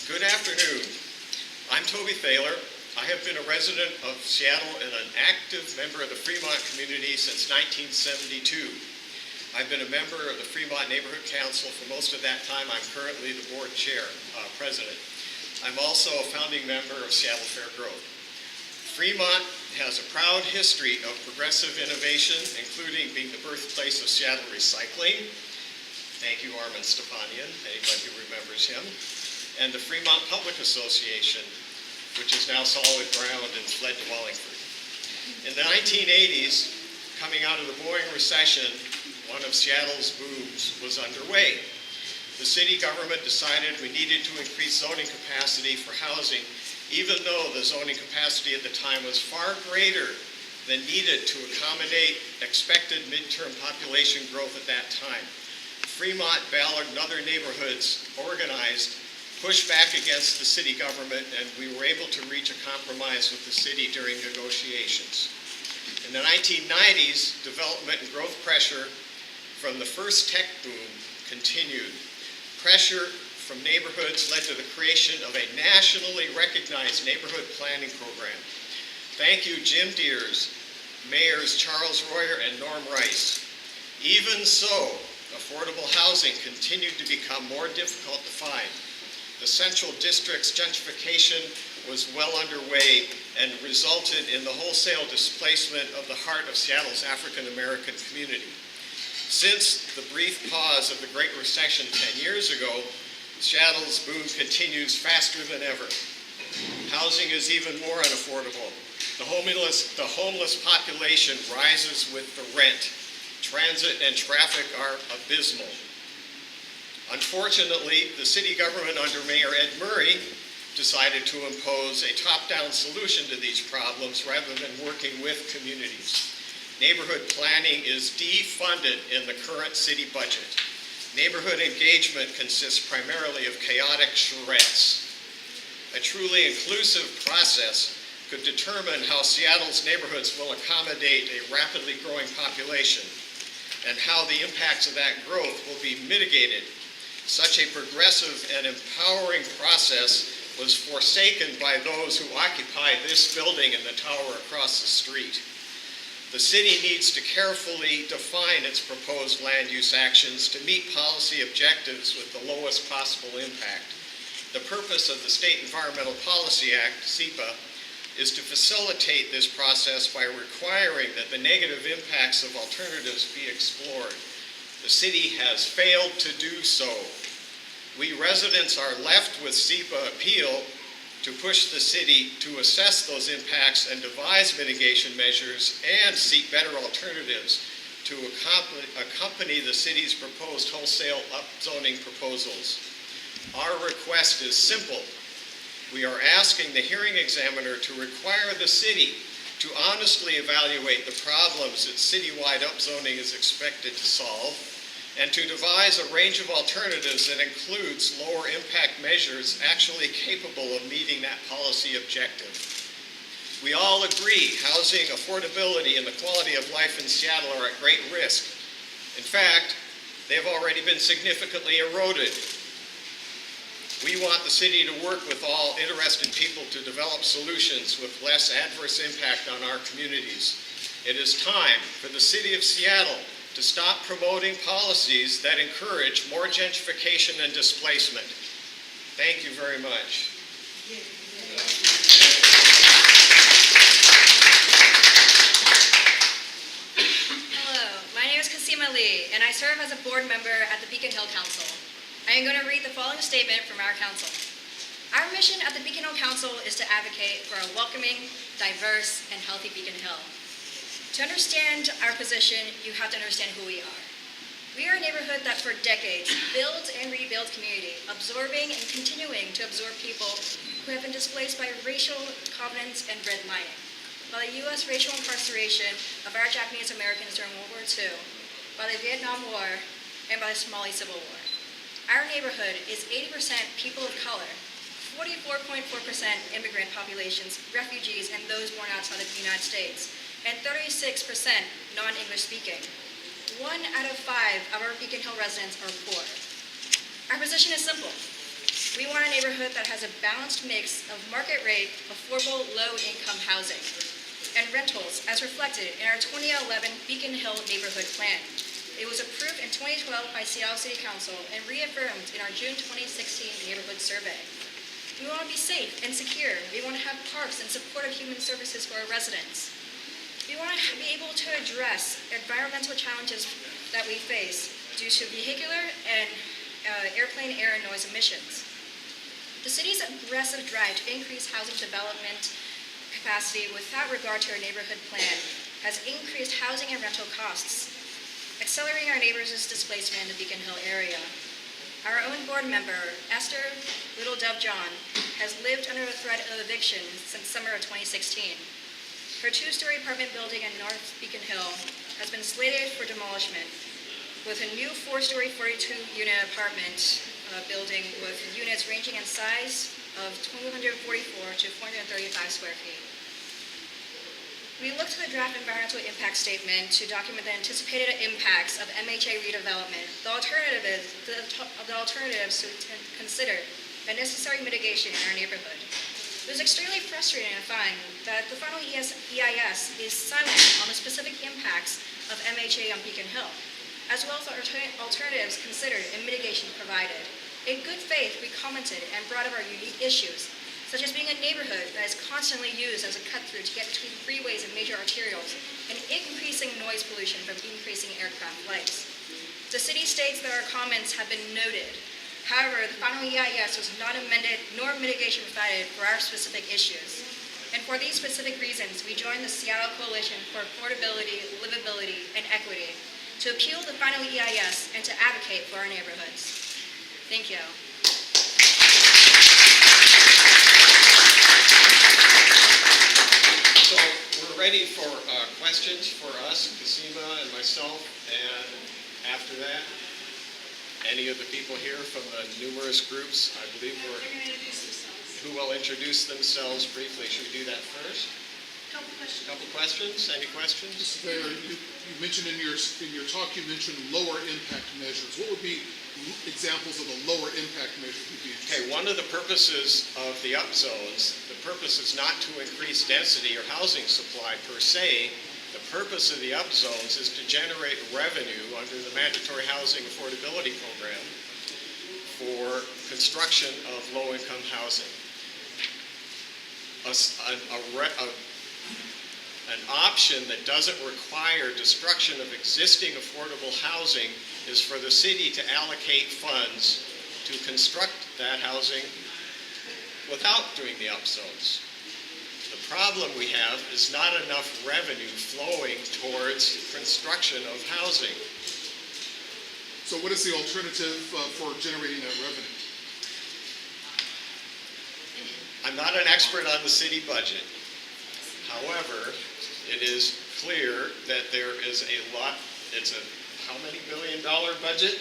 Good afternoon. I'm Toby Thaler. I have been a resident of Seattle and an active member of the Fremont community since 1972. I've been a member of the Fremont Neighborhood Council for most of that time. I'm currently the board chair, president. I'm also a founding member of Seattle Fair Growth. Fremont has a proud history of progressive innovation, including being the birthplace of Seattle recycling. Thank you, Armin Stepanian, anybody who remembers him. And the Fremont Public Association, which is now solid ground and fled to Wallingford. In the 1980s, coming out of the Boeing recession, one of Seattle's booms was underway. The city government decided we needed to increase zoning capacity for housing, even though the zoning capacity at the time was far greater than needed to accommodate expected midterm population growth at that time. Fremont, Ballard, and other neighborhoods organized, pushed back against the city government, and we were able to reach a compromise with the city during negotiations. In the 1990s, development and growth pressure from the first tech boom continued. Pressure from neighborhoods led to the creation of a nationally recognized neighborhood planning program. Thank you, Jim Deers, Mayors Charles Royer and Norm Rice. Even so, affordable housing continued to become more difficult to find. The Central District's gentrification was well underway and resulted in the wholesale displacement of the heart of Seattle's African American community. Since the brief pause of the Great Recession 10 years ago, Seattle's boom continues faster than ever. Housing is even more unaffordable. The homeless population rises with the rent. Transit and traffic are abysmal. Unfortunately, the city government under Mayor Ed Murray decided to impose a top-down solution to these problems rather than working with communities. Neighborhood planning is defunded in the current city budget. Neighborhood engagement consists primarily of chaotic charrettes. A truly inclusive process could determine how Seattle's neighborhoods will accommodate a rapidly growing population and how the impacts of that growth will be mitigated. Such a progressive and empowering process was forsaken by those who occupy this building and the tower across the street. The city needs to carefully define its proposed land use actions to meet policy objectives with the lowest possible impact. The purpose of the State Environmental Policy Act, SEPA, is to facilitate this process by requiring that the negative impacts of alternatives be explored. The city has failed to do so. We residents are left with SEPA appeal to push the city to assess those impacts and devise mitigation measures and seek better alternatives to accompany the city's proposed wholesale upzoning proposals. Our request is simple. We are asking the hearing examiner to require the city to honestly evaluate the problems that citywide upzoning is expected to solve, and to devise a range of alternatives that includes lower impact measures actually capable of meeting that policy objective. We all agree housing affordability and the quality of life in Seattle are at great risk. In fact, they have already been significantly eroded. We want the city to work with all interested people to develop solutions with less adverse impact on our communities. It is time for the city of Seattle to stop promoting policies that encourage more gentrification and displacement. Thank you very much. Hello, my name is Kasima Lee, and I serve as a board member at the Beacon Hill Council. I am going to read the following statement from our council. Our mission at the Beacon Hill Council is to advocate for a welcoming, diverse, and healthy Beacon Hill. To understand our position, you have to understand who we are. We are a neighborhood that for decades builds and rebuilds community, absorbing and continuing to absorb people who have been displaced by racial covenants and redlining, by the U.S. racial incarceration of our Japanese Americans during World War II, by the Vietnam War, and by the Somali Civil War. Our neighborhood is 80% people of color, 44.4% immigrant populations, refugees, and those born outside of the United States, and 36% non-English speaking. 1 out of 5 of our Beacon Hill residents are poor. Our position is simple. We want a neighborhood that has a balanced mix of market rate, affordable, low-income housing and rentals as reflected in our 2011 Beacon Hill Neighborhood Plan. It was approved in 2012 by Seattle City Council and reaffirmed in our June 2016 neighborhood survey. We want to be safe and secure. We want to have parks and supportive human services for our residents. We want to be able to address environmental challenges that we face due to vehicular and airplane air and noise emissions. The city's aggressive drive to increase housing development capacity without regard to our neighborhood plan has increased housing and rental costs, accelerating our neighbors' displacement in the Beacon Hill area. Our own board member, Esther Little Dove John, has lived under the threat of eviction since summer of 2016. Her two-story apartment building in North Beacon Hill has been slated for demolishment, with a new four-story 42-unit apartment building with units ranging in size of 244 to 435 square feet. We looked to the draft environmental impact statement to document the anticipated impacts of MHA redevelopment. The alternatives to consider a necessary mitigation in our neighborhood. It was extremely frustrating to find that the final EIS is silent on the specific impacts of MHA on Beacon Hill, as well as the alternatives considered and mitigation provided. In good faith, we commented and brought up our unique issues, such as being a neighborhood that is constantly used as a cut-through to get between freeways and major arterials, and increasing noise pollution from increasing aircraft flights. The city states that our comments have been noted. However, the final EIS was not amended nor mitigation provided for our specific issues. And for these specific reasons, we joined the Seattle Coalition for Affordability, Livability, and Equity to appeal the final EIS and to advocate for our neighborhoods. Thank you. So we're ready for questions for us, Kasima and myself, and after that, any of the people here from the numerous groups, I believe who will introduce themselves briefly. Should we do that first? Couple questions. Any questions? Mr. Mayor, you mentioned in your talk, you mentioned lower impact measures. What would be examples of the lower impact measures would be? Okay, one of the purposes of the upzones, the purpose is not to increase density or housing supply per se. The purpose of the upzones is to generate revenue under the mandatory housing affordability program for construction of low-income housing. An option that doesn't require destruction of existing affordable housing is for the city to allocate funds to construct that housing without doing the upzones. The problem we have is not enough revenue flowing towards construction of housing. So what is the alternative for generating that revenue? I'm not an expert on the city budget. However, it is clear that there is a lot, it's a how many billion-dollar budget?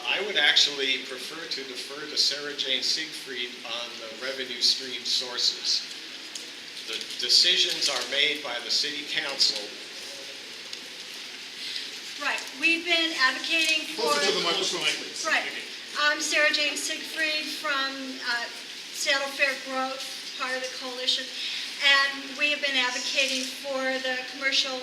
I would actually prefer to defer to Sarah Jane Siegfried on the revenue stream sources. The decisions are made by the city council. Right, we've been advocating for... Closer to the microphone, please. Right, I'm Sarah Jane Siegfried from Seattle Fair Growth, part of the coalition, and we have been advocating for the commercial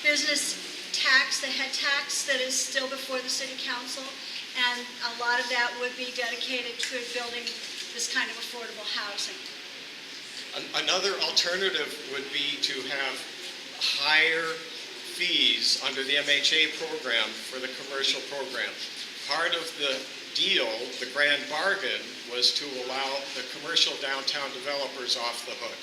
business tax, the head tax that is still before the city council, and a lot of that would be dedicated to building this kind of affordable housing. Another alternative would be to have higher fees under the MHA program for the commercial program. Part of the deal, the grand bargain, was to allow the commercial downtown developers off the hook.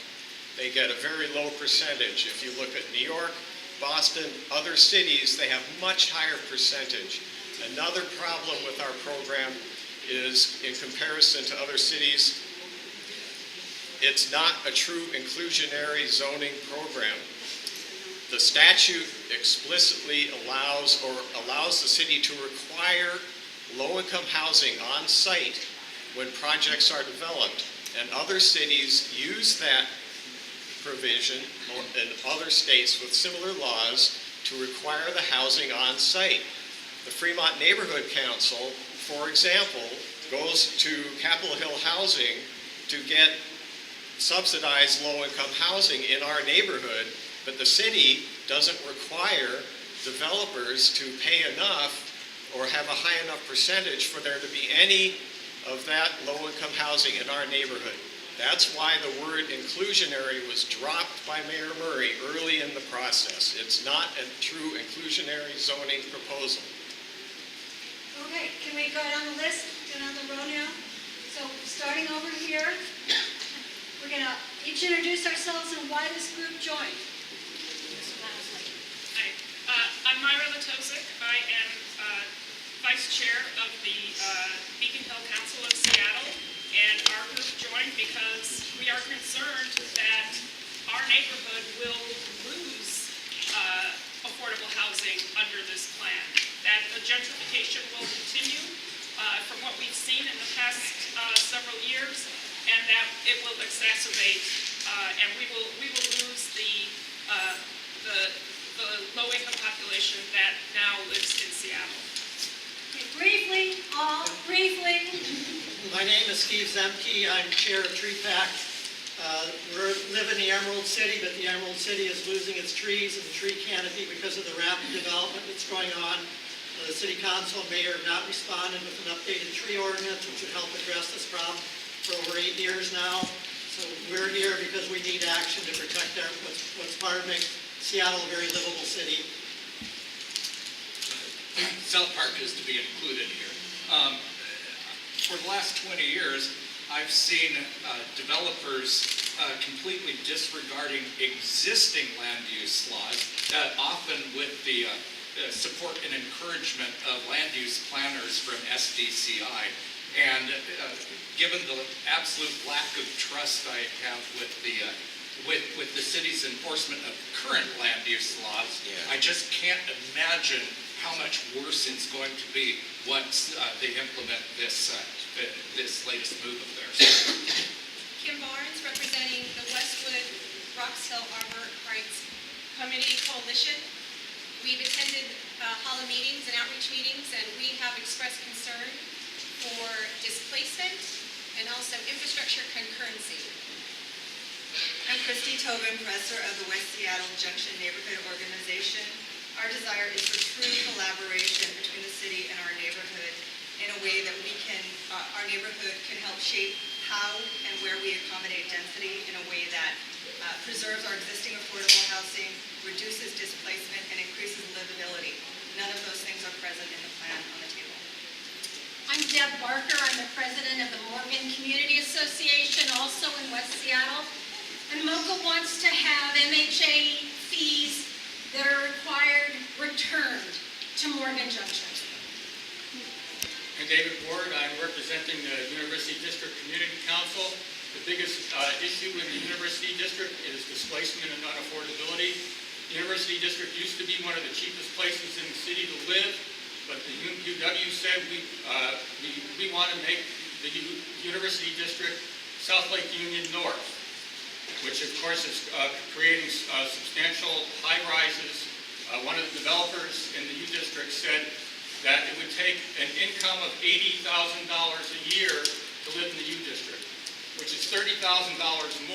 They get a very low percentage. If you look at New York, Boston, other cities, they have much higher percentage. Another problem with our program is, in comparison to other cities, it's not a true inclusionary zoning program. The statute explicitly allows the city to require low-income housing on site when projects are developed, and other cities use that provision in other states with similar laws to require the housing on site. The Fremont Neighborhood Council for example, goes to Capitol Hill Housing to get subsidized low-income housing in our neighborhood, but the city doesn't require developers to pay enough or have a high enough percentage for there to be any of that low-income housing in our neighborhood. That's why the word inclusionary was dropped by Mayor Murray early in the process. It's not a true inclusionary zoning proposal. Okay, can we go down the list, go down the row now? So starting over here, we're gonna each introduce ourselves and why this group joined. Hi, I'm Myra Latosic. I am Vice Chair of the Beacon Hill Council of Seattle, and our group joined because we are concerned that our neighborhood will lose affordable housing under this plan, that the gentrification will continue from what we've seen in the past several years, and that it will exacerbate, and we will lose the low-income population that now lives in Seattle. Okay, briefly. My name is Steve Zemke. I'm chair of Tree Pack. We live in the Emerald City, but the Emerald City is losing its trees and tree canopy because of the rapid development that's going on. The city council and mayor have not responded with an updated tree ordinance, which would help address this problem for over 8 years now. So we're here because we need action to protect what's part of making Seattle a very livable city. South Park is to be included here. For the last 20 years, I've seen developers completely disregarding existing land use laws, often with the support and encouragement of land use planners from SDCI. And given the absolute lack of trust I have with the city's enforcement of current land use laws, I just can't imagine how much worse it's going to be once they implement this latest move of theirs. Kim Barnes, representing the Westwood Rocks Hill Arbor Heights Community Coalition. We've attended HALA meetings and outreach meetings, and we have expressed concern for displacement and also infrastructure concurrency. I'm Christy Tobin, Professor of the West Seattle Junction Neighborhood Organization. Our desire is for true collaboration between the city and our neighborhood in a way that our neighborhood can help shape how and where we accommodate density in a way that preserves our existing affordable housing, reduces displacement, and increases livability. None of those things are present in the plan on the table. I'm Deb Barker. I'm the president of the Morgan Community Association, also in West Seattle. And MoCA wants to have MHA fees that are required returned to Morgan Junction. I'm David Ward. I'm representing the University District Community Council. The biggest issue in the University District is displacement and unaffordability. The University District used to be one of the cheapest places in the city to live, but the UW said we want to make the University District South Lake Union North, which of course is creating substantial high rises. One of the developers in the U District said that it would take an income of $80,000 a year to live in the U District, which is $30,000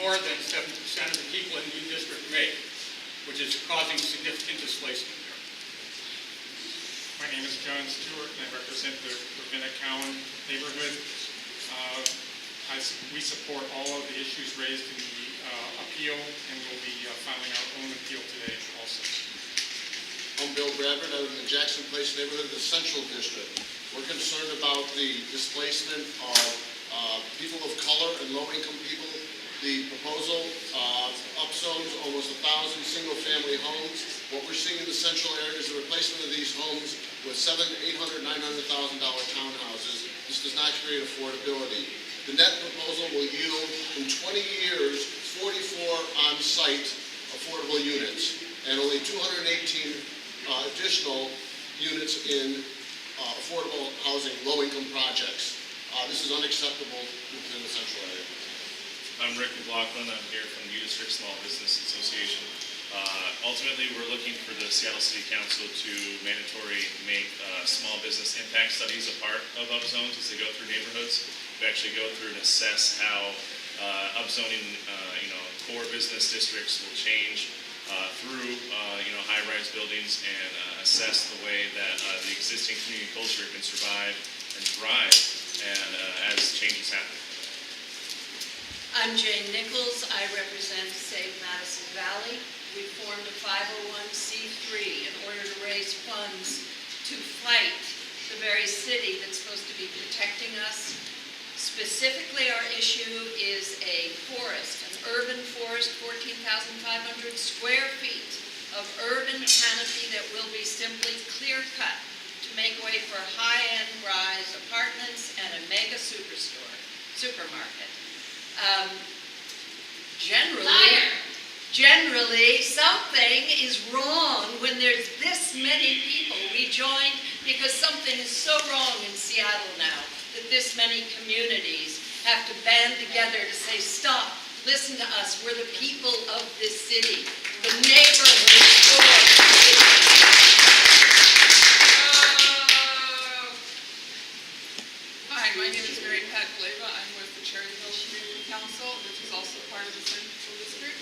more than 70% of the people in the U District make, which is causing significant displacement there. My name is John Stewart, and I represent the Ravenna-Cowan neighborhood. We support all of the issues raised in the appeal, and we'll be filing our own appeal today also. I'm Bill Bradford. I'm in the Jackson Place neighborhood of the Central District. We're concerned about the displacement of people of color and low-income people. The proposal upzones almost 1,000 single-family homes. What we're seeing in the central area is the replacement of these homes with $700,000, $800,000, $900,000 townhouses. This does not create affordability. The net proposal will yield, in 20 years, 44 on-site affordable units and only 218 additional units in affordable housing, low-income projects. This is unacceptable within the central area. I'm Rick McLaughlin. I'm here from the U District Small Business Association. Ultimately, we're looking for the Seattle City Council to mandatory make small business impact studies a part of upzones as they go through neighborhoods. We actually go through and assess how upzoning, core business districts will change through, high-rise buildings and assess the way that the existing community culture can survive and thrive and as changes happen. I'm Jane Nichols. I represent Save Madison Valley. We formed a 501c3 in order to raise funds to fight the very city that's supposed to be protecting us. Specifically, our issue is a forest, an urban forest, 14,500 square feet of urban canopy that will be simply clear-cut to make way for high-end rise apartments and a mega supermarket. Generally, something is wrong when there's this many people rejoined because something is so wrong in Seattle now that this many communities have to band together to say, stop, listen to us, we're the people of this city, the neighborhood. Hi, my name is Mary Pat Gleva. I'm with the Cherryville Community Council, which is also part of the Central District.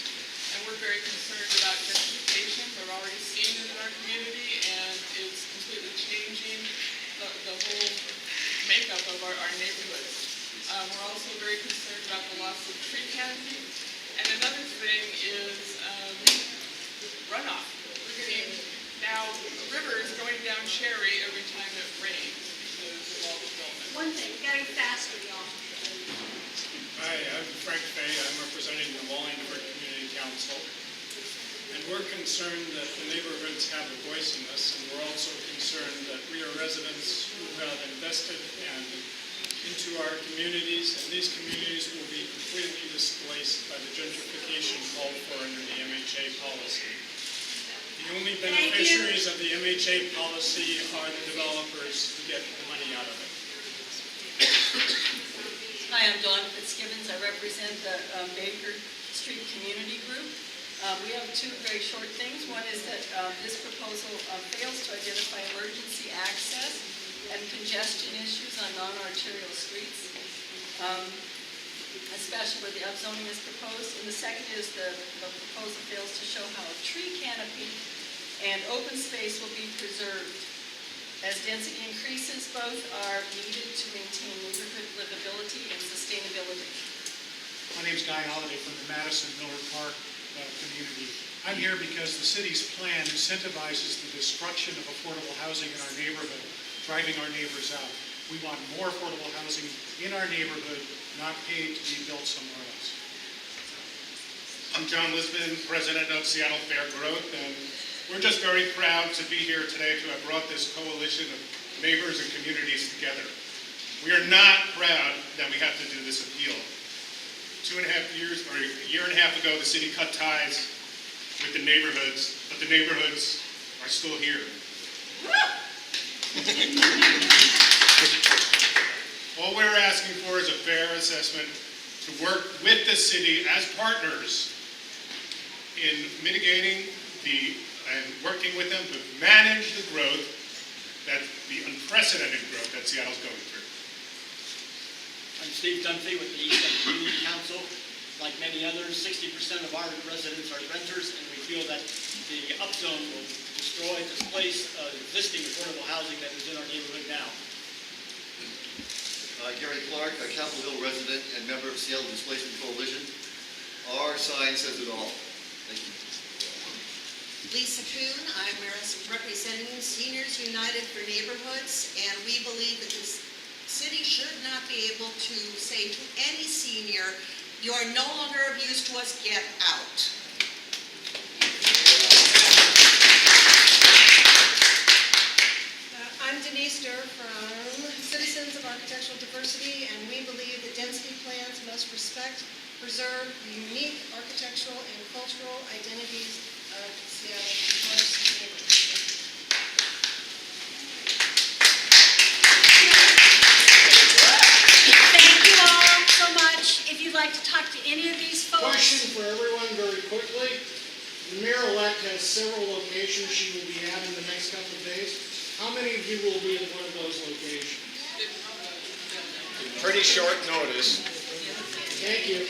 And we're very concerned about gentrification. We're already seeing it in our community, and it's completely changing the whole makeup of our neighborhoods. We're also very concerned about the loss of tree canopy. And another thing is runoff. We're getting now a river is going down Cherry every time it rains because of all the development. One thing, getting faster, y'all. Hi, I'm Frank Fay. I'm representing the Wallingford Community Council. And we're concerned that the neighborhoods have a voice in this, and we're also concerned that we are residents who have invested into our communities, and these communities will be completely displaced by the gentrification called for under the MHA policy. The only beneficiaries of the MHA policy are the developers who get the money out of it. Hi, I'm Dawn Fitzgibbons. I represent the Baker Street Community Group. We have two very short things. One is that this proposal fails to identify emergency access and congestion issues on non-arterial streets, especially where the upzoning is proposed. And the second is the proposal fails to show how a tree canopy and open space will be preserved. As density increases, both are needed to maintain neighborhood livability and sustainability. My name is Guy Holliday from the Madison Miller Park community. I'm here because the city's plan incentivizes the destruction of affordable housing in our neighborhood, driving our neighbors out. We want more affordable housing in our neighborhood, not paid to be built somewhere else. I'm John Lisbon, president of Seattle Fair Growth, and we're just very proud to be here today to have brought this coalition of neighbors and communities together. We are not proud that we have to do this appeal. 2.5 years, or a year and a half ago, the city cut ties with the neighborhoods, but the neighborhoods are still here. All we're asking for is a fair assessment to work with the city as partners in mitigating and working with them to manage the growth, the unprecedented growth that Seattle's going through. I'm Steve Dunphy with the East End Community Council. Like many others, 60% of our residents are renters, and we feel that the upzone will displace existing affordable housing that is in our neighborhood now. Gary Clark, a Capitol Hill resident and member of Seattle Displacement Coalition. Our sign says it all. Thank you. Lisa Kuhn, I'm representing Seniors United for Neighborhoods, and we believe that this city should not be able to say to any senior, you are no longer of use to us, get out. I'm Denise Durr from Citizens of Architectural Diversity, and we believe that density plans must respect, preserve the unique architectural and cultural identities of Seattle's diverse neighborhoods. Thank you all so much. If you'd like to talk to any of these folks. Question for everyone very quickly. The mayor several locations she will be at in the next couple of days. How many of you will be in one of those locations? Pretty short notice. Thank you.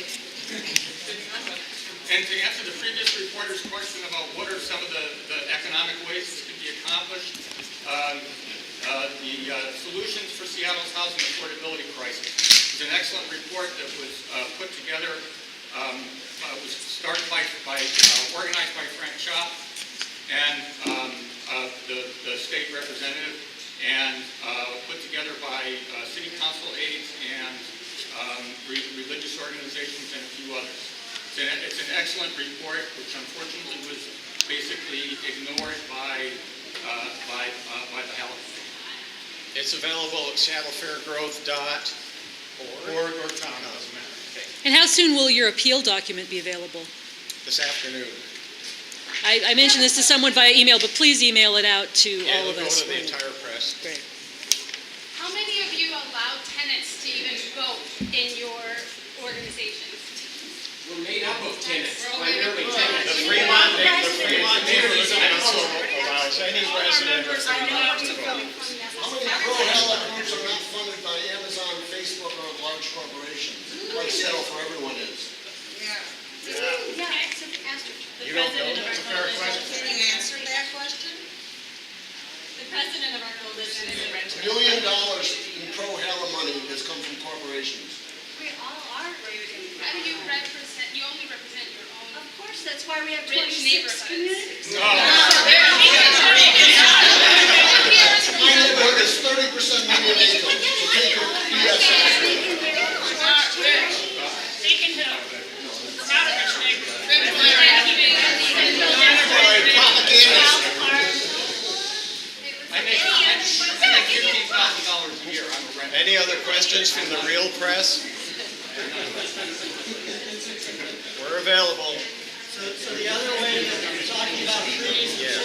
And to answer the previous reporter's question about what are some of the economic ways this can be accomplished, the solutions for Seattle's housing affordability crisis is an excellent report that was put together, was started organized by Frank Schopp and the state representative, and put together by city council aides and religious organizations and a few others. It's an excellent report, which unfortunately was basically ignored by the HALA. It's available at seattlefairgrowth.org or .com, doesn't matter. Okay. And how soon will your appeal document be available? This afternoon. I mentioned this to someone via email, but please email it out to all of It'll us. go to the entire press. Great. How many of you allow tenants to even vote in your organizations? We're made up of tenants, primarily tenants. The Fremont Neighborhood Council allows any resident of the Fremont to vote. How many pro-HALA groups are not funded by Amazon, Facebook, or large corporations? Like Seattle for Everyone is. You don't know? That's a fair question. Can you answer that question? The president of our coalition is a renter. $1 million in pro-HALA money has come from corporations. We all are renters. How do you represent, you only represent your own? Of course, that's why we have Rich 26 neighborhoods. communities. My neighborhood is 30% median income, so take your BS out. Beacon Hill, not a rich neighborhood. I make $15,000 a year. I'm a renter. Any other questions from the real press? We're available. So the other way that we're talking about trees and so